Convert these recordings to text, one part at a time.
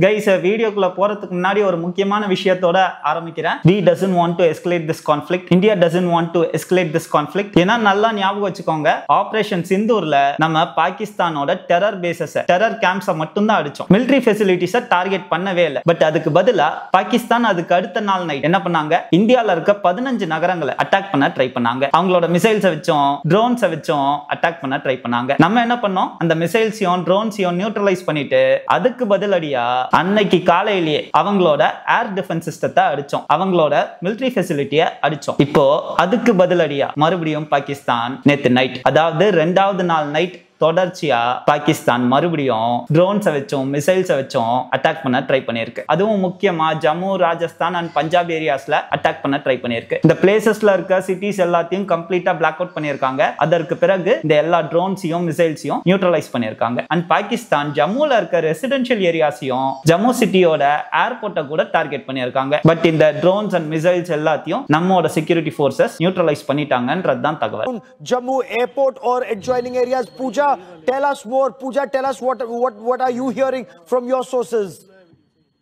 Guys, வீடியோக்குள்ள போறதுக்கு முன்னாடி ஒரு முக்கியமான விஷயத்தோட ஆரம்பிக்கிறேன். We doesn't want to escalate this conflict. India doesn't want to escalate this conflict. ஏன்னா நல்லா ஞாபகம் வச்சுக்கோங்க, ஆபரேஷன் சிந்தூர்ல நம்ம பாகிஸ்தானோட டெரர் பேசஸ், டெரர் கேம்ப்ஸ் மட்டும் தான் அடிச்சோம். மிலிட்டரி ஃபெசிலிட்டிஸை டார்கெட் பண்ணவே இல்லை. பட் அதுக்கு பதிலா பாகிஸ்தான் அதுக்கு அடுத்த நாள் நைட் என்ன பண்ணாங்க, இந்தியால இருக்க 15 நகரங்களை அட்டாக் பண்ண ட்ரை பண்ணாங்க. அவங்களோட மிசைல்ஸை வச்சோம், ட்ரோன்ஸை வச்சோம் அட்டாக் பண்ண ட்ரை பண்ணாங்க. நம்ம என்ன பண்ணோம், அந்த மிசைல்ஸையும் ட்ரோன்ஸையும் நியூட்ரலைஸ் பண்ணிட்டு அதுக்கு பதிலடியா அன்னைக்கு காலையிலேயே அவங்களோட ஏர் டிஃபென்ஸ் சிஸ்டத்தை அடிச்சோம், அவங்களோட மிலிட்டரி ஃபெசிலிட்டியை அடிச்சோம். இப்போ அதுக்கு பதிலடியா மறுபடியும் பாகிஸ்தான் நேத்து நைட், அதாவது 2வது நாள் நைட் தொடர்ச்சியா பாகிஸ்தான் மறுபடியும் ட்ரோன்ஸை வச்சோம், மிசைல்ஸை வச்சோம் அட்டாக் பண்ண ட்ரை பண்ணிருக்கு. அதுவும் முக்கியமா ஜம்மு, ராஜஸ்தான் அண்ட் பஞ்சாப் ஏரியாஸ்ல அட்டாக் பண்ண ட்ரை பண்ணிருக்கு. இந்த பிளேசஸ்ல இருக்க சிட்டிஸ் எல்லாத்தையும் கம்ப்ளீட்டா பிளாக் அவுட் பண்ணிருக்காங்க. அதற்கு பிறகு இந்த எல்லா ட்ரோன்ஸையும் மிசைல்ஸையும் நியூட்ரலைஸ் பண்ணிருக்காங்க. அண்ட் பாகிஸ்தான் ஜம்முல இருக்க ரெசிடென்ஷியல் ஏரியாஸையும் ஜம்மு சிட்டியோட ஏர்போர்ட்டை கூட டார்கெட் பண்ணிருக்காங்க. பட் இந்த ட்ரோன்ஸ் அண்ட் மிசைல்ஸ் எல்லாத்தையும் நம்மோட செக்யூரிட்டி ஃபோர்சஸ் நியூட்ரலைஸ் பண்ணிட்டாங்கன்றது தான் தகவல். Jammu airport or adjoining areas. Pooja, tell us more. Pooja, tell us what are you hearing from your sources?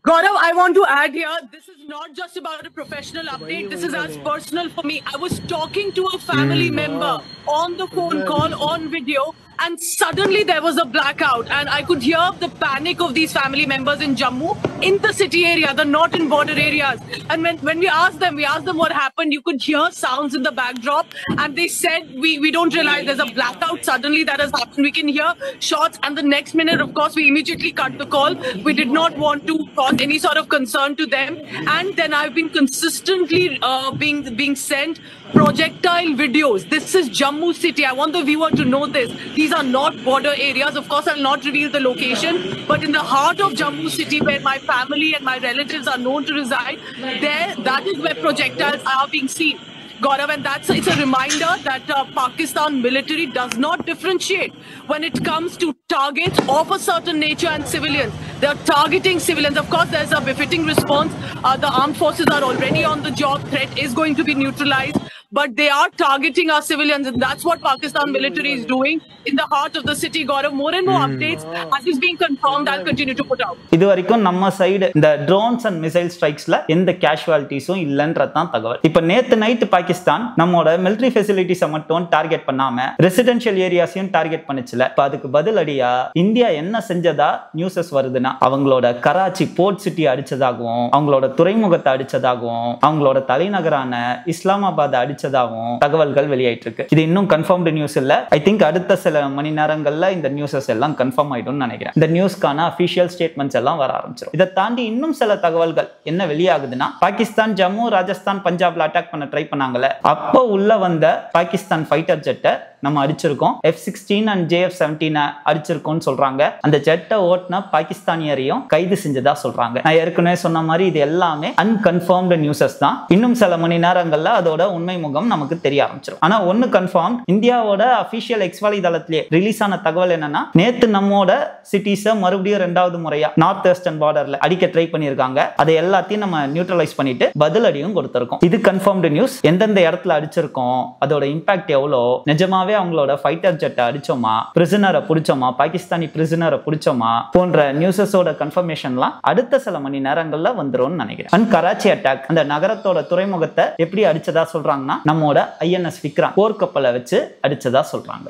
Gaurav, I want to add here, this is not just about a professional update, this is as personal for me. I was talking to a family member on the phone call, on video, and suddenly there was a blackout and I could hear the panic of these family members in Jammu, in the city area, the not in border areas. And when we asked them what happened, you could hear sounds in the backdrop and they said, we don't realize there's a blackout suddenly that has happened. We can hear shots and the next minute, of course, we immediately cut the call. We did not want to cause any sort of concern to them. And then I've been consistently being sent projectile videos. This is Jammu city. I want the viewer to know this. These are not border areas. Of course, I'll not reveal the location, but in the heart of Jammu city, where my family and my relatives are known to reside, that is where projectiles are being seen. Gaurav, and it's a reminder that Pakistan military does not differentiate when it comes to targets of a certain nature and civilians. They are targeting civilians. Of course, there's a befitting response. The armed forces are already on the job. Threat is going to be neutralized, but they are targeting our civilians, and that's what Pakistan military is doing in the heart of the city. Gaurav, more and more updates as is being confirmed, I'll continue to put out. இது வரைக்கும் நம்ம side இந்த drones and missile ஸ்ட்ரைக்ஸ்ல எந்த கேஷுவாலிட்டிஸும் இல்லைன்றது தான் தகவல். இப்போ நேத்து நைட் பாகிஸ்தான் நம்மோட மிலிட்டரி ஃபெசிலிட்டிஸை மட்டும் டார்கெட் பண்ணாம ரெசிடென்ஷியல் ஏரியாஸையும் டார்கெட் பண்ணிச்சுல. இப்போ அதுக்கு பதிலடியா இந்தியா என்ன செஞ்சதா நியூஸஸ் வருதுன்னா, அவங்களோட கராச்சி போர்ட் சிட்டி அடிச்சதாகவும், அவங்களோட துறைமுகத்தை அடிச்சதாகவும், அவங்களோட தலைநகரான இஸ்லாமாபாத் அடிச்சதாகவும் தகவல்கள் வெளியாயிட்டு இருக்கு. இது இன்னும் கன்ஃபார்ம்டு நியூஸ் இல்ல. ஐ திங்க் அடுத்த சில மணி நேரங்கள்ல இந்த நியூஸஸ் எல்லாம் கன்ஃபார்ம் ஆயிடும்னு நினைக்கிறேன். இந்த நியூஸ்க்கான அபிஷியல் ஸ்டேட்மெண்ட்ஸ் எல்லாம் வர ஆரம்பிச்சிடும். இதை தாண்டி இன்னும் சில தகவல்கள் என்ன வெளியாகுதுன்னா, பாகிஸ்தான் ஜம்மு, ராஜஸ்தான், பஞ்சாப்ல அட்டாக் பண்ண ட்ரை பண்ணாங்கல்ல, அப்போ உள்ள வந்த பாகிஸ்தான் ஃபைட்டர் ஜெட்டை நம்ம அடிச்சிருக்கோம். F-16 அண்ட் JF-17 அடிச்சிருக்கோம்னு சொல்றாங்க. அந்த ஜெட்டை ஓட்டின பாகிஸ்தானியரையும் கைது செஞ்சதா சொல்றாங்க. நான் ஏற்கனவே சொன்ன மாதிரி இது எல்லாமே அன்கன்ஃபர்ம்டு நியூஸஸ் தான். இன்னும் சில மணி நேரங்கள்ல அதோட உண்மை முகம் நமக்கு தெரிய ஆரம்பிச்சிடும். ஆனா ஒன்னு கன்ஃபார்ம், இந்தியாவோட அபிஷியல் எக்ஸ் வலைதளத்திலே ரிலீஸ் ஆன தகவல் என்னன்னா, நேத்து நம்மோட சிட்டிஸை மறுபடியும் 2வது முறையா நார்த் வெஸ்டர்ன் பார்டர்ல அடிக்க ட்ரை பண்ணிருக்காங்க. அதை எல்லாத்தையும் நம்ம நியூட்ரலைஸ் பண்ணிட்டு பதிலடியும் கொடுத்திருக்கோம். இது கன்ஃபர்ம்டு நியூஸ். எந்தெந்த இடத்துல அடிச்சிருக்கோம், அதோட இம்பாக்ட் எவ்வளோ, நிஜமாவே அவங்களோட ஃபைட்டர் ஜெட்டை அடிச்சோமா, பிரிசனரை பிடிச்சோமா, பாகிஸ்தானி பிரிசனரை பிடிச்சோமா போன்ற நியூஸஸோட கன்ஃபர்மேஷன்லாம் அடுத்த சில மணி நேரங்கள்ல வந்துரும்னு நினைக்கிறேன். அண்ட் கராச்சி அட்டாக், அந்த நகரத்தோட துறைமுகத்தை எப்படி அடிச்சதா சொல்றாங்கன்னா, நம்மோட INS விக்ரம் போர்க்கப்பலை வச்சு அடிச்சதா சொல்றாங்க.